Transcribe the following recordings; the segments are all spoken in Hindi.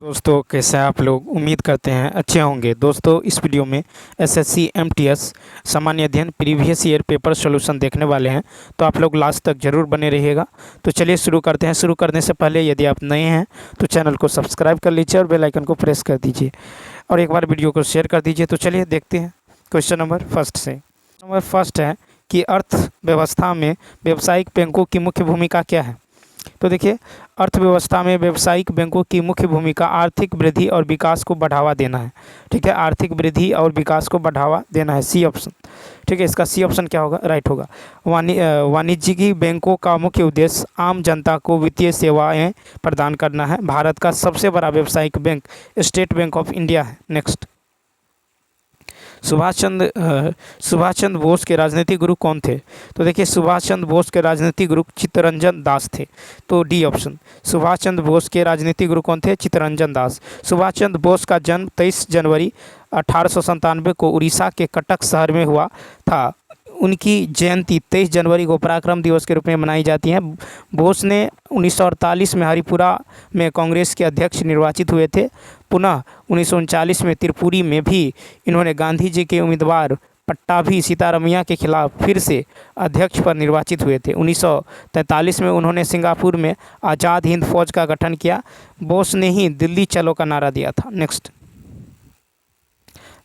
दोस्तों, कैसे हैं आप लोग। उम्मीद करते हैं अच्छे होंगे। दोस्तों, इस वीडियो में एसएससी एमटीएस सामान्य अध्ययन प्रीवियस ईयर पेपर सॉल्यूशन देखने वाले हैं, तो आप लोग लास्ट तक जरूर बने रहिएगा। तो चलिए शुरू करते हैं। शुरू करने से पहले यदि आप नए हैं तो चैनल को सब्सक्राइब कर लीजिए और बेल आइकन को प्रेस कर दीजिए और एक बार वीडियो को शेयर कर दीजिए। तो चलिए देखते हैं क्वेश्चन नंबर फर्स्ट से। नंबर फर्स्ट है कि अर्थव्यवस्था में व्यावसायिक बैंकों की मुख्य भूमिका क्या है। तो देखिए, अर्थव्यवस्था में व्यावसायिक बैंकों की मुख्य भूमिका आर्थिक वृद्धि और विकास को बढ़ावा देना है। ठीक है, आर्थिक वृद्धि और विकास को बढ़ावा देना है, सी ऑप्शन। ठीक है, इसका सी ऑप्शन क्या होगा, राइट होगा। वाणिज्यिक बैंकों का मुख्य उद्देश्य आम जनता को वित्तीय सेवाएं प्रदान करना है। भारत का सबसे बड़ा व्यावसायिक bank state bank of India है। नेक्स्ट, सुभाष चंद्र बोस के राजनीतिक गुरु कौन थे। तो देखिए, सुभाष चंद्र बोस के राजनीतिक गुरु चित्तरंजन दास थे। तो डी ऑप्शन, सुभाष चंद्र बोस के राजनीतिक गुरु कौन थे, चित्तरंजन दास। सुभाष चंद्र बोस का जन्म 23 जनवरी 1897 को उड़ीसा के कटक शहर में हुआ था। उनकी जयंती 23 जनवरी को पराक्रम दिवस के रूप में मनाई जाती है। बोस ने 1948 में हरिपुरा में कांग्रेस के अध्यक्ष निर्वाचित हुए थे। पुनः 1939 में त्रिपुरी में भी इन्होंने गांधी जी के उम्मीदवार पट्टाभी सीतारमैया के खिलाफ फिर से अध्यक्ष पर निर्वाचित हुए थे। 1943 में उन्होंने सिंगापुर में आज़ाद हिंद फौज का गठन किया। बोस ने ही दिल्ली चलो का नारा दिया था। नेक्स्ट,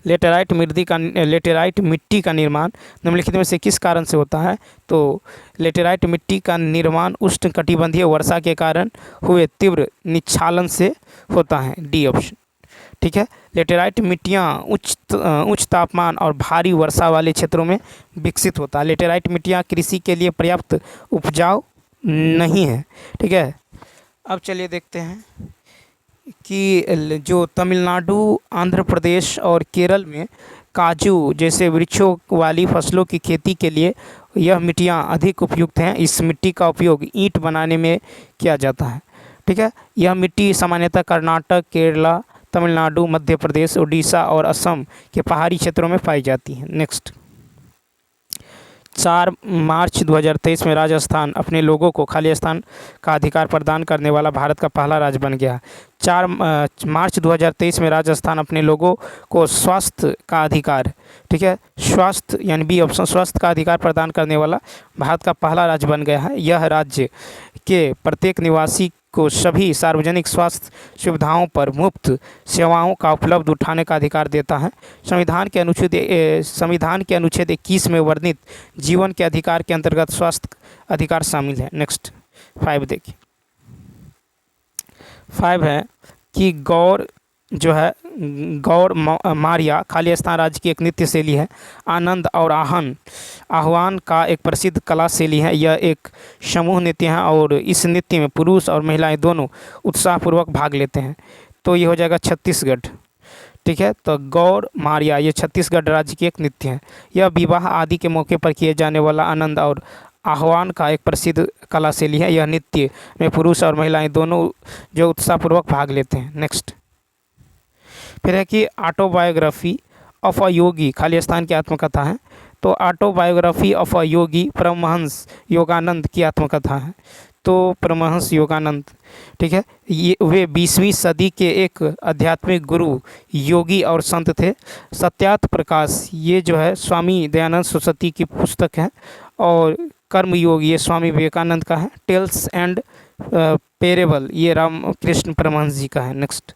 लेटेराइट मिट्टी का निर्माण निम्नलिखित में से किस कारण से होता है। तो लेटेराइट मिट्टी का निर्माण उष्णकटिबंधीय वर्षा के कारण हुए तीव्र निक्षालन से होता है, डी ऑप्शन। ठीक है, लेटेराइट मिट्टियाँ उच्च तापमान और भारी वर्षा वाले क्षेत्रों में विकसित होता है। लेटेराइट मिट्टियाँ कृषि के लिए पर्याप्त उपजाऊ नहीं है। ठीक है, अब चलिए देखते हैं कि जो तमिलनाडु, आंध्र प्रदेश और केरल में काजू जैसे वृक्षों वाली फसलों की खेती के लिए यह मिट्टियाँ अधिक उपयुक्त हैं। इस मिट्टी का उपयोग ईंट बनाने में किया जाता है। ठीक है, यह मिट्टी सामान्यतः कर्नाटक, केरला, तमिलनाडु, मध्य प्रदेश, उड़ीसा और असम के पहाड़ी क्षेत्रों में पाई जाती है। नेक्स्ट, 4 मार्च 2023 में राजस्थान अपने लोगों को खाली स्थान का अधिकार प्रदान करने वाला भारत का पहला राज्य बन गया। 4 मार्च 2023 में राजस्थान अपने लोगों को स्वास्थ्य का अधिकार, ठीक है, स्वास्थ्य यानी बी ऑप्शन, स्वास्थ्य का अधिकार प्रदान करने वाला भारत का पहला राज्य बन गया है। यह राज्य के प्रत्येक निवासी को सभी सार्वजनिक स्वास्थ्य सुविधाओं पर मुफ्त सेवाओं का उपलब्ध उठाने का अधिकार देता है। संविधान के अनुच्छेद 21 में वर्णित जीवन के अधिकार के अंतर्गत स्वास्थ्य अधिकार शामिल है। नेक्स्ट, 5 देखिए, 5 है कि गौर मारिया खाली स्थान राज्य की एक नृत्य शैली है। आनंद और आह्वान का एक प्रसिद्ध कला शैली है। यह एक समूह नृत्य है और इस नृत्य में पुरुष और महिलाएं दोनों उत्साहपूर्वक भाग लेते हैं। तो ये हो जाएगा छत्तीसगढ़। ठीक है, तो गौर मारिया ये छत्तीसगढ़ राज्य की एक नृत्य है। यह विवाह आदि के मौके पर किए जाने वाला आनंद और आह्वान का एक प्रसिद्ध कला शैली है। यह नृत्य में पुरुष और महिलाएं दोनों जो उत्साहपूर्वक भाग लेते हैं। नेक्स्ट, फिर है कि ऑटोबायोग्राफी ऑफ अ योगी खाली स्थान की आत्मकथा है। तो ऑटोबायोग्राफी ऑफ अ योगी परमहंस योगानंद की आत्मकथा है। तो परमहंस योगानंद, ठीक है, ये वे 20वीं सदी के एक आध्यात्मिक गुरु, योगी और संत थे। सत्यार्थ प्रकाश ये जो है स्वामी दयानंद सरस्वती की पुस्तक है और कर्मयोग ये स्वामी विवेकानंद का है। टेल्स एंड पेरेबल ये रामकृष्ण परमहंस जी का है। नेक्स्ट,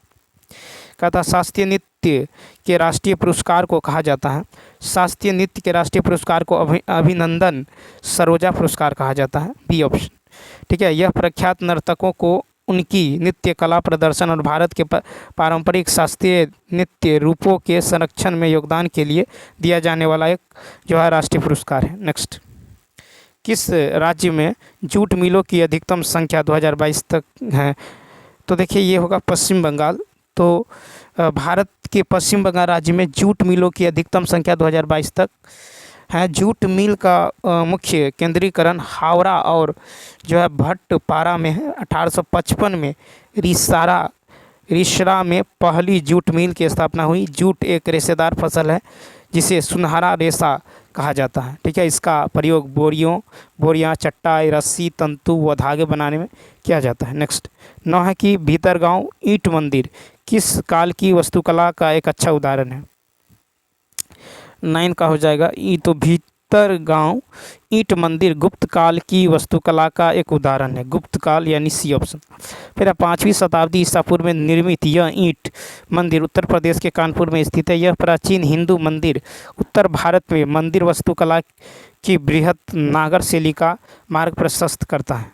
कहता शास्त्रीय नृत्य के राष्ट्रीय पुरस्कार को कहा जाता है। शास्त्रीय नृत्य के राष्ट्रीय पुरस्कार को अभिनंदन सरोजा पुरस्कार कहा जाता है, बी ऑप्शन। ठीक है, यह प्रख्यात नर्तकों को उनकी नृत्य कला प्रदर्शन और भारत के पारंपरिक शास्त्रीय नृत्य रूपों के संरक्षण में योगदान के लिए दिया जाने वाला एक जो है राष्ट्रीय पुरस्कार है। नेक्स्ट, किस राज्य में जूट मिलों की अधिकतम संख्या 2022 तक है। तो देखिए, ये होगा पश्चिम बंगाल। तो भारत के पश्चिम बंगाल राज्य में जूट मिलों की अधिकतम संख्या 2022 तक है। जूट मिल का मुख्य केंद्रीकरण हावड़ा और जो है भट्टपारा में है। 1855 में रिसरा में पहली जूट मिल की स्थापना हुई। जूट एक रेशेदार फसल है जिसे सुनहरा रेशा कहा जाता है। ठीक है, इसका प्रयोग बोरियां, चट्टा, रस्सी, तंतु व धागे बनाने में किया जाता है। नेक्स्ट 9 है कि भीतरगांव ईंट मंदिर किस काल की वास्तुकला का एक अच्छा उदाहरण है। 9 का हो जाएगा तो भीतरगांव ईंट मंदिर गुप्त काल की वास्तुकला का एक उदाहरण है, गुप्त काल यानी सी ऑप्शन। फिर 5वीं शताब्दी ईसा पूर्व में निर्मित यह ईंट मंदिर उत्तर प्रदेश के कानपुर में स्थित है। यह प्राचीन हिंदू मंदिर उत्तर भारत में मंदिर वास्तुकला की बृहत नागर शैली का मार्ग प्रशस्त करता है।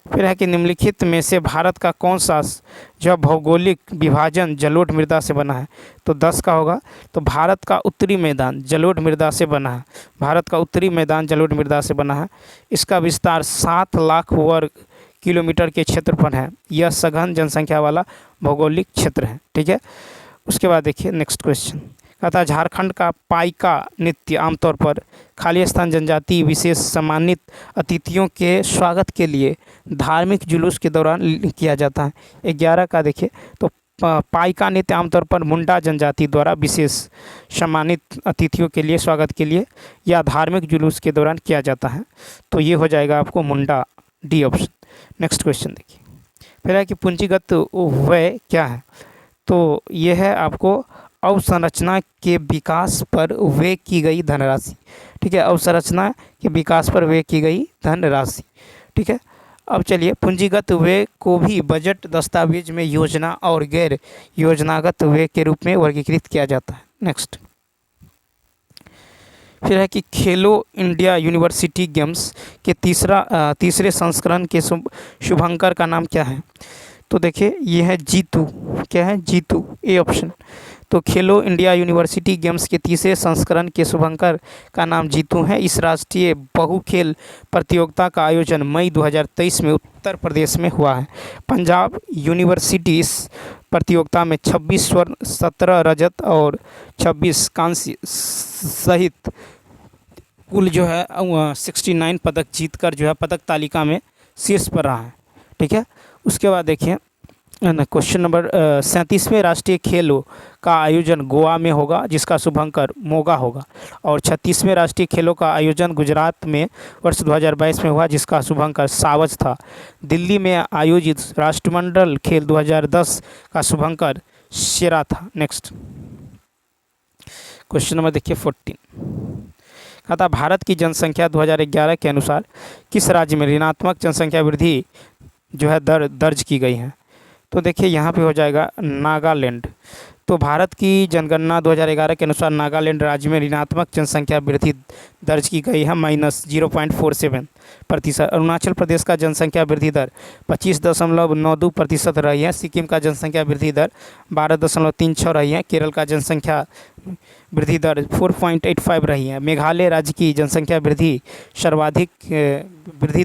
फिर है कि निम्नलिखित में से भारत का कौन सा जो भौगोलिक विभाजन जलोढ़ मृदा से बना है। तो 10 का होगा तो भारत का उत्तरी मैदान जलोढ़ मृदा से बना है। भारत का उत्तरी मैदान जलोढ़ मृदा से बना है। इसका विस्तार 7 लाख वर्ग किलोमीटर के क्षेत्रफल है। यह सघन जनसंख्या वाला भौगोलिक क्षेत्र है। ठीक है, उसके बाद देखिए नेक्स्ट क्वेश्चन कहता है झारखंड का पाइका नृत्य आमतौर पर खाली स्थान जनजाति विशेष सम्मानित अतिथियों के स्वागत के लिए धार्मिक जुलूस के दौरान किया जाता है। 11 का देखिए तो पाइका नृत्य आमतौर पर मुंडा जनजाति द्वारा विशेष सम्मानित अतिथियों के लिए स्वागत के लिए या धार्मिक जुलूस के दौरान किया जाता है। तो ये हो जाएगा आपको मुंडा, डी ऑप्शन। नेक्स्ट क्वेश्चन देखिए फिर है कि पूंजीगत व्यय क्या है। तो ये है आपको अवसंरचना के विकास पर व्यय की गई धनराशि। ठीक है, अवसंरचना के विकास पर व्यय की गई धनराशि। ठीक है, अब चलिए पूंजीगत व्यय को भी बजट दस्तावेज में योजना और गैर योजनागत व्यय के रूप में वर्गीकृत किया जाता है। नेक्स्ट फिर है कि खेलो इंडिया यूनिवर्सिटी गेम्स के तीसरे संस्करण के शुभंकर का नाम क्या है। तो देखिए ये है जीतू, क्या है जीतू, ए ऑप्शन। तो खेलो इंडिया यूनिवर्सिटी गेम्स के तीसरे संस्करण के शुभंकर का नाम जीतू है। इस राष्ट्रीय बहुखेल प्रतियोगिता का आयोजन मई 2023 में उत्तर प्रदेश में हुआ है। पंजाब यूनिवर्सिटी इस प्रतियोगिता में 26 स्वर्ण, 17 रजत और 26 कांस्य सहित कुल जो है 69 पदक जीतकर जो है पदक तालिका में शीर्ष पर रहा है। ठीक है, उसके बाद देखिए क्वेश्चन नंबर 37वें राष्ट्रीय खेलों का आयोजन गोवा में होगा जिसका शुभंकर मोगा होगा। और 36वें राष्ट्रीय खेलों का आयोजन गुजरात में वर्ष 2022 में हुआ जिसका शुभंकर सावज था। दिल्ली में आयोजित राष्ट्रमंडल खेल 2010 का शुभंकर शेरा था। नेक्स्ट क्वेश्चन नंबर देखिए 14 कहता भारत की जनसंख्या 2011 के अनुसार किस राज्य में ऋणात्मक जनसंख्या वृद्धि जो है दर्ज की गई है। तो देखिए यहाँ पे हो जाएगा नागालैंड। तो भारत की जनगणना 2011 के अनुसार नागालैंड राज्य में ऋणात्मक जनसंख्या वृद्धि दर्ज की गई है -0.47%। अरुणाचल प्रदेश का जनसंख्या वृद्धि दर 25.92% रही है। सिक्किम का जनसंख्या वृद्धि दर 12.36 रही है। केरल का जनसंख्या वृद्धि दर 4.85 रही है। मेघालय राज्य की जनसंख्या वृद्धि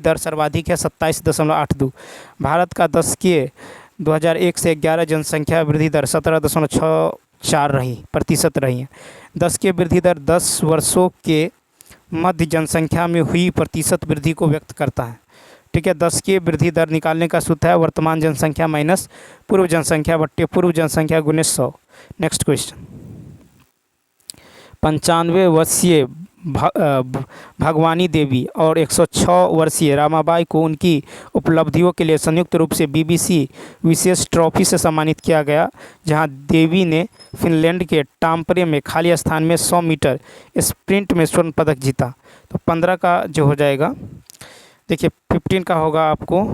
दर सर्वाधिक है 27.82। भारत का दशकीय 2001 से 11 जनसंख्या वृद्धि दर 17.64% रही है। दशकीय वृद्धि दर 10 वर्षों के मध्य जनसंख्या में हुई प्रतिशत वृद्धि को व्यक्त करता है। ठीक है, दशकीय वृद्धि दर निकालने का सूत्र है वर्तमान जनसंख्या माइनस पूर्व जनसंख्या बट्टे पूर्व जनसंख्या गुने 100। नेक्स्ट क्वेश्चन 95 वर्षीय भगवानी देवी और 106 वर्षीय रामाबाई को उनकी उपलब्धियों के लिए संयुक्त रूप से बीबीसी विशेष ट्रॉफी से सम्मानित किया गया, जहां देवी ने फिनलैंड के टाम्परे में खाली स्थान में 100 मीटर स्प्रिंट में स्वर्ण पदक जीता। तो 15 का जो हो जाएगा देखिए 15 का होगा आपको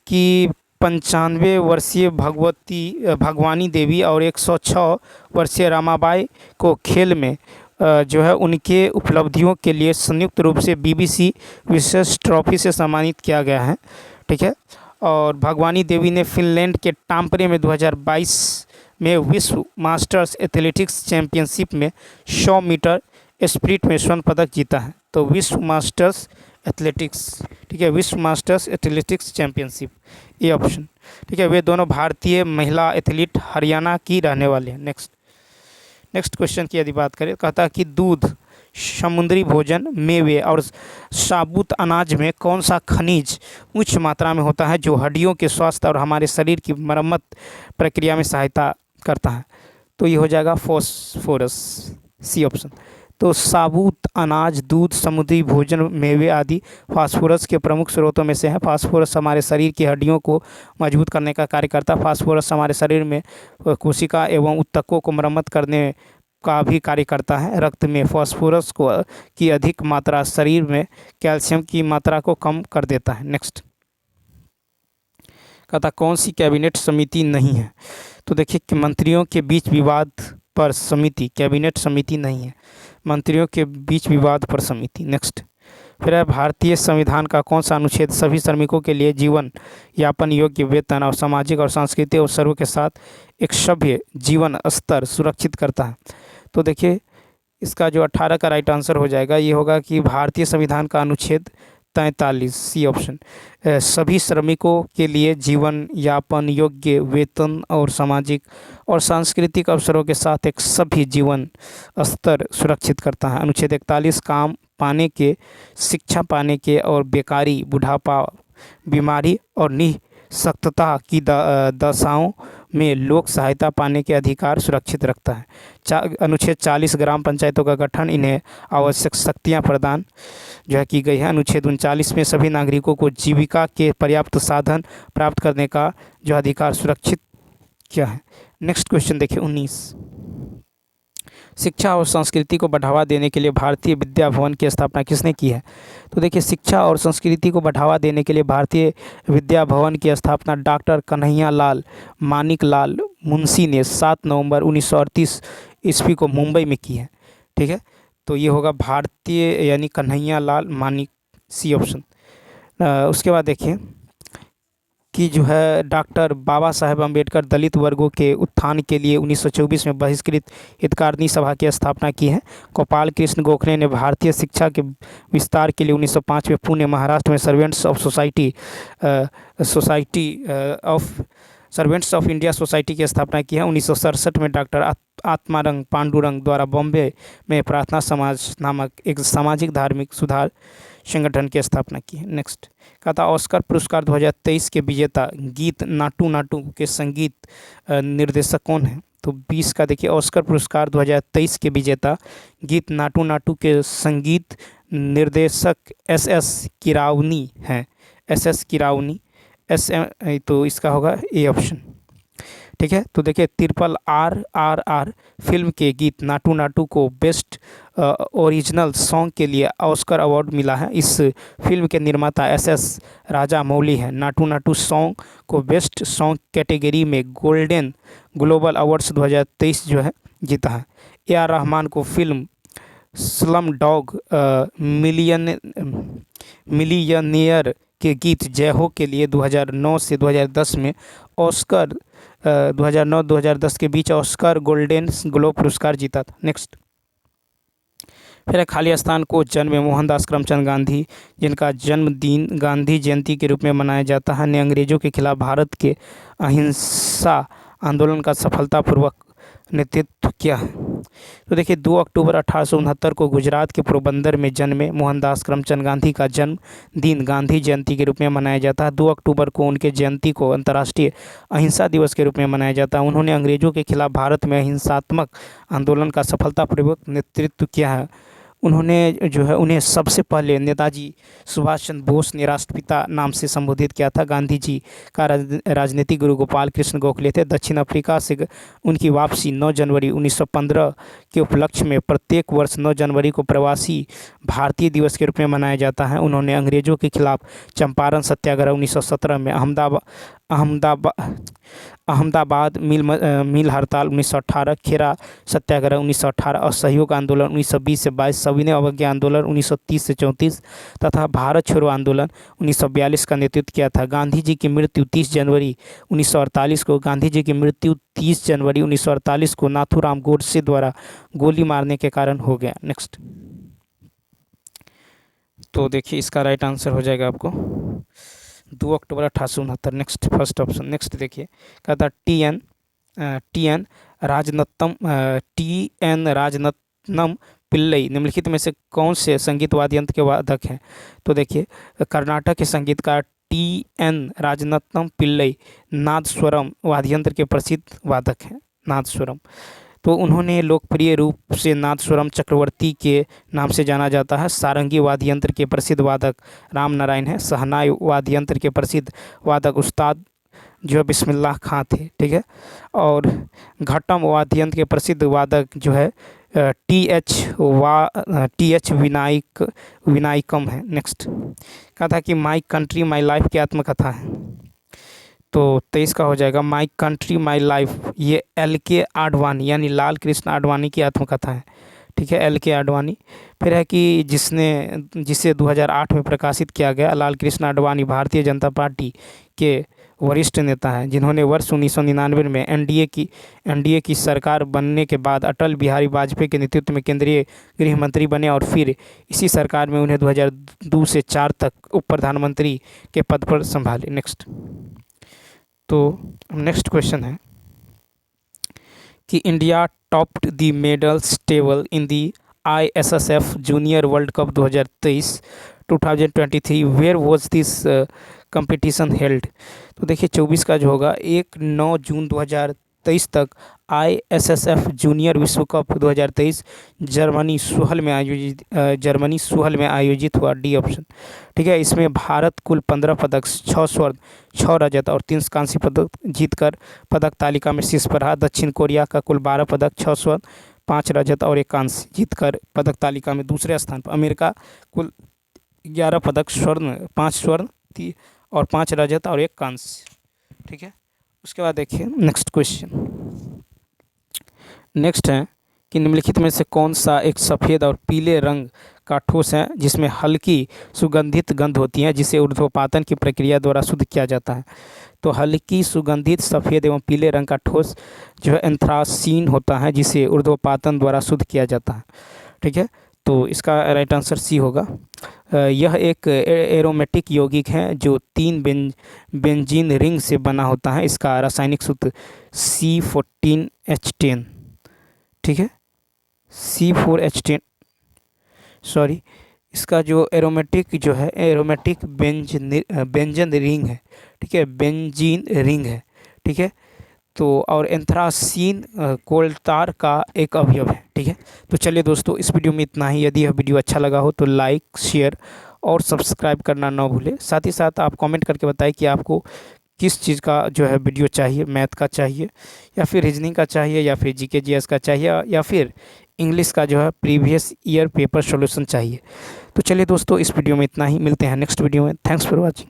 कि 95 वर्षीय भगवानी देवी और 106 वर्षीय रामाबाई को खेल में जो है उनके उपलब्धियों के लिए संयुक्त रूप से बीबीसी विशेष ट्रॉफी से सम्मानित किया गया है। ठीक है, और भगवानी देवी ने फिनलैंड के टाम्परे में 2022 में विश्व मास्टर्स एथलेटिक्स चैंपियनशिप में 100 मीटर स्प्रिंट में स्वर्ण पदक जीता है। तो विश्व मास्टर्स एथलेटिक्स, ठीक है, विश्व मास्टर्स एथलेटिक्स चैंपियनशिप, ये ऑप्शन। ठीक है, वे दोनों भारतीय महिला एथलीट हरियाणा की रहने वाले हैं। नेक्स्ट क्वेश्चन की यदि बात करें, कहता है कि दूध, समुद्री भोजन, मेवे और साबुत अनाज में कौन सा खनिज उच्च मात्रा में होता है जो हड्डियों के स्वास्थ्य और हमारे शरीर की मरम्मत प्रक्रिया में सहायता करता है। तो ये हो जाएगा फॉस्फोरस, सी ऑप्शन। तो साबुत अनाज, दूध, समुद्री भोजन, मेवे आदि फास्फोरस के प्रमुख स्रोतों में से है। फास्फोरस हमारे शरीर की हड्डियों को मजबूत करने का कार्य करता है। फास्फोरस हमारे शरीर में कोशिका एवं ऊतकों को मरम्मत करने का भी कार्य करता है। रक्त में फास्फोरस को की अधिक मात्रा शरीर में कैल्शियम की मात्रा को कम कर देता है। नेक्स्ट कहता कौन सी कैबिनेट समिति नहीं है? तो देखिए कि मंत्रियों के बीच विवाद पर समिति कैबिनेट समिति नहीं है, मंत्रियों के बीच विवाद पर समिति। नेक्स्ट फिर है भारतीय संविधान का कौन सा अनुच्छेद सभी श्रमिकों के लिए जीवन यापन योग्य वेतन और सामाजिक और सांस्कृतिक अवसरों के साथ एक सभ्य जीवन स्तर सुरक्षित करता है? तो देखिए इसका जो 18 का राइट आंसर हो जाएगा ये होगा कि भारतीय संविधान का अनुच्छेद 43, सी ऑप्शन। सभी श्रमिकों के लिए जीवन यापन योग्य वेतन और सामाजिक और सांस्कृतिक अवसरों के साथ एक सभ्य जीवन स्तर सुरक्षित करता है। अनुच्छेद 41 काम पाने के, शिक्षा पाने के और बेकारी, बुढ़ापा, बीमारी और निःशक्तता की दशाओं में लोक सहायता पाने के अधिकार सुरक्षित रखता है। अनुच्छेद 40 ग्राम पंचायतों का गठन, इन्हें आवश्यक शक्तियाँ प्रदान जो है की गई है। अनुच्छेद 39 में सभी नागरिकों को जीविका के पर्याप्त साधन प्राप्त करने का जो अधिकार सुरक्षित किया है। नेक्स्ट क्वेश्चन देखिए 19। शिक्षा और संस्कृति को बढ़ावा देने के लिए भारतीय विद्या भवन की स्थापना किसने की है? तो देखिए शिक्षा और संस्कृति को बढ़ावा देने के लिए भारतीय विद्या भवन की स्थापना डॉक्टर कन्हैया लाल मानिक लाल मुंशी ने 7 नवंबर 1938 ईस्वी को मुंबई में की है। ठीक है, तो ये होगा भारतीय यानी कन्हैया लाल मानिक, सी ऑप्शन। उसके बाद देखिए कि जो है डॉक्टर बाबा साहेब अम्बेडकर दलित वर्गों के उत्थान के लिए 1924 में बहिष्कृत हितकारिणी सभा की स्थापना की है। गोपाल कृष्ण गोखले ने भारतीय शिक्षा के विस्तार के लिए 1905 में पुणे महाराष्ट्र में सर्वेंट्स ऑफ इंडिया सोसाइटी की स्थापना की है। 1967 में डॉक्टर आत्मारंग पांडुरंग द्वारा बॉम्बे में प्रार्थना समाज नामक एक सामाजिक धार्मिक सुधार संगठन की स्थापना की है। नेक्स्ट कहता ऑस्कर पुरस्कार 2023 के विजेता गीत नाटू नाटू के संगीत निर्देशक कौन है? तो 20 का देखिए ऑस्कर पुरस्कार 2023 के विजेता गीत नाटू नाटू के संगीत निर्देशक एस किरावनी हैं। एस किरावनी तो इसका होगा ए ऑप्शन। ठीक है, तो देखिए RRR फिल्म के गीत नाटू नाटू को बेस्ट ओरिजिनल सॉन्ग के लिए ऑस्कर अवार्ड मिला है। इस फिल्म के निर्माता SS राजा मौली हैं। नाटू नाटू सॉन्ग को बेस्ट सॉन्ग कैटेगरी में गोल्डन ग्लोबल अवार्ड्स 2023 जो है जीता है। AR रहमान को फिल्म स्लम डॉग मिलियनेयर के गीत जय हो के लिए 2009 से 2010 में ऑस्कर 2009-2010 के बीच ऑस्कर गोल्डन ग्लोब पुरस्कार जीता था। नेक्स्ट फिर खाली स्थान को जन्मे मोहनदास करमचंद गांधी, जिनका जन्मदिन गांधी जयंती के रूप में मनाया जाता है, ने अंग्रेजों के खिलाफ भारत के अहिंसा आंदोलन का सफलतापूर्वक नेतृत्व किया है। तो देखिए 2 अक्टूबर 1869 को गुजरात के पोरबंदर में जन्मे मोहनदास करमचंद गांधी का जन्मदिन गांधी जयंती के रूप में मनाया जाता है। 2 अक्टूबर को उनके जयंती को अंतर्राष्ट्रीय अहिंसा दिवस के रूप में मनाया जाता है। उन्होंने अंग्रेजों के खिलाफ भारत में अहिंसात्मक आंदोलन का सफलतापूर्वक नेतृत्व किया है। उन्होंने जो है उन्हें सबसे पहले नेताजी सुभाष चंद्र बोस ने राष्ट्रपिता नाम से संबोधित किया था। गांधी जी का राजनीतिक गुरु गोपाल कृष्ण गोखले थे। दक्षिण अफ्रीका से उनकी वापसी 9 जनवरी 1915 के उपलक्ष्य में प्रत्येक वर्ष 9 जनवरी को प्रवासी भारतीय दिवस के रूप में मनाया जाता है। उन्होंने अंग्रेजों के खिलाफ चंपारण सत्याग्रह 1917 में, अहमदाबाद मिल हड़ताल 1918, खेरा सत्याग्रह 1918, असहयोग आंदोलन 1920 से 22, सविनय अवज्ञा आंदोलन 1930 से 34 तथा भारत छोड़ो आंदोलन 1942 का नेतृत्व किया था। गांधी जी की मृत्यु 30 जनवरी 1948 को नाथूराम गोडसे द्वारा गोली मारने के कारण हो गया। नेक्स्ट तो देखिए इसका राइट आंसर हो जाएगा आपको 2 अक्टूबर 1869। Next first option. नेक्स्ट देखिए कहता TN राजनत्नम पिल्लई निम्नलिखित में से कौन से संगीत वाद्य यंत्र के वादक हैं? तो देखिए कर्नाटक के संगीतकार TN राजनत्नम पिल्लई नादस्वरम वाद्य यंत्र के प्रसिद्ध वादक हैं। नादस्वरम। तो उन्होंने लोकप्रिय रूप से नादस्वरम चक्रवर्ती के नाम से जाना जाता है। सारंगी वाद्य यंत्र के प्रसिद्ध वादक राम नारायण है। शहनाई वाद्य यंत्र के प्रसिद्ध वादक उस्ताद जो है बिस्मिल्लाह खां थे, ठीक है। और घटम वाद्य यंत्र के प्रसिद्ध वादक जो है टी एच विनायकम है। नेक्स्ट कहा था कि माई कंट्री माई लाइफ की आत्मकथा है, तो 23 का हो जाएगा माई कंट्री माई लाइफ। ये LK आडवाणी यानी लाल कृष्ण आडवाणी की आत्मकथा है, ठीक है, LK आडवाणी। फिर है कि जिसे 2008 में प्रकाशित किया गया। लाल कृष्ण आडवाणी भारतीय जनता पार्टी के वरिष्ठ नेता हैं, जिन्होंने वर्ष 1999 में एनडीए की सरकार बनने के बाद अटल बिहारी वाजपेयी के नेतृत्व में केंद्रीय गृह मंत्री बने और फिर इसी सरकार में उन्हें 2002 से 4 तक उप प्रधानमंत्री के पद पर संभाले। नेक्स्ट, तो नेक्स्ट क्वेश्चन है कि India topped the medals table in the ISSF junior world cup 2023 where was this competition held. तो देखिए 24 का जो होगा 9 जून 2023 तक ISSF जूनियर विश्व कप 2023 जर्मनी सूहल में आयोजित हुआ। डी ऑप्शन, ठीक है। इसमें भारत कुल 15 पदक, 6 स्वर्ण, 6 रजत और 3 कांस्य पदक जीतकर पदक तालिका में शीर्ष पर रहा। दक्षिण कोरिया का कुल 12 पदक, 6 स्वर्ण, 5 रजत और 1 कांस्य जीतकर पदक तालिका में दूसरे स्थान पर। अमेरिका कुल 11 पदक, 5 स्वर्ण और 5 रजत और 1 कांस्य, ठीक है। उसके बाद देखिए नेक्स्ट क्वेश्चन। नेक्स्ट है कि निम्नलिखित में से कौन सा एक सफ़ेद और पीले रंग का ठोस है जिसमें हल्की सुगंधित गंध होती है, जिसे ऊर्ध्वपातन की प्रक्रिया द्वारा शुद्ध किया जाता है। तो हल्की सुगंधित सफ़ेद एवं पीले रंग का ठोस जो है एंथ्रासीन होता है, जिसे ऊर्ध्वपातन द्वारा शुद्ध किया जाता है, ठीक है। तो इसका राइट आंसर सी होगा। यह एक एरोमेटिक यौगिक है जो 3 बेंजीन रिंग से बना होता है। इसका रासायनिक सूत्र C14H10, ठीक है, C4H10, सॉरी, इसका जो एरोमेटिक बेंजन रिंग है, ठीक है, बेंजीन रिंग है, ठीक है। तो और एंथ्रासीन कोलतार का एक अवयव है, ठीक है। तो चलिए दोस्तों, इस वीडियो में इतना ही। यदि यह वीडियो अच्छा लगा हो तो लाइक, शेयर और सब्सक्राइब करना ना भूलें। साथ ही साथ आप कमेंट करके बताएं कि आपको किस चीज़ का जो है वीडियो चाहिए, मैथ का चाहिए या फिर रीजनिंग का चाहिए या फिर GK GS का चाहिए या फिर इंग्लिश का जो है प्रीवियस ईयर पेपर सॉल्यूशन चाहिए। तो चलिए दोस्तों, इस वीडियो में इतना ही। मिलते हैं नेक्स्ट वीडियो में। Thanks for watching.